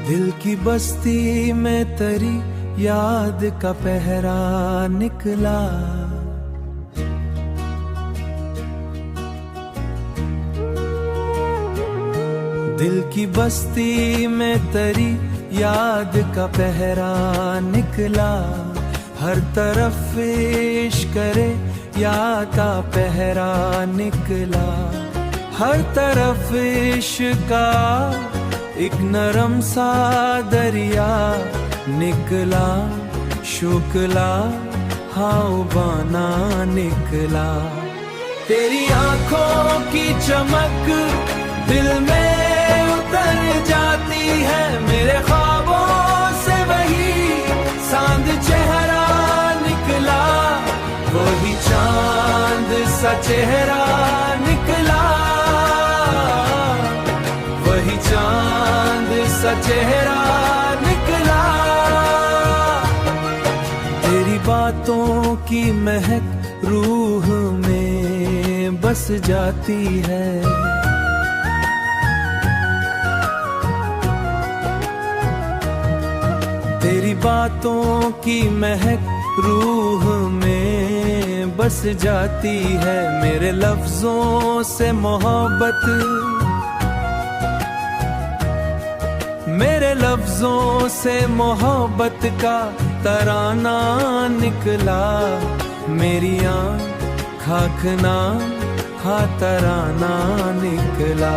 दिल की बस्ती में तेरी याद का पहरा निकला। दिल की बस्ती में तेरी याद का पहरा निकला। हर तरफ इश्क करे याद का पहरा निकला। हर तरफ इश्क का एक नरम सा दरिया निकला। शुक्ला हाउबाना निकला। तेरी आंखों की चमक दिल में उतर जाती है। मेरे ख्वाबों से वही चांद चेहरा निकला। वही चांद सा चेहरा निकला। वही चांद सा चेहरा निकला। तेरी बातों की महक रूह में बस जाती है। तेरी बातों की महक रूह में बस जाती है। मेरे लफ्जों से मोहब्बत, मेरे लफ्जों से मोहब्बत का तराना निकला। मेरी आँख खाखना हा तराना निकला।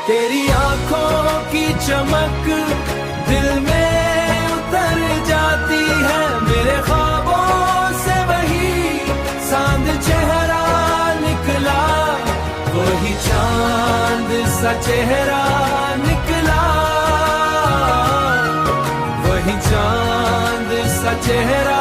तेरी आंखों की चमक दिल में उतर जाती है। मेरे ख्वाबों से वही चांद चेहरा निकला। वही चांद सा चेहरा निकला। वही चांद सा चेहरा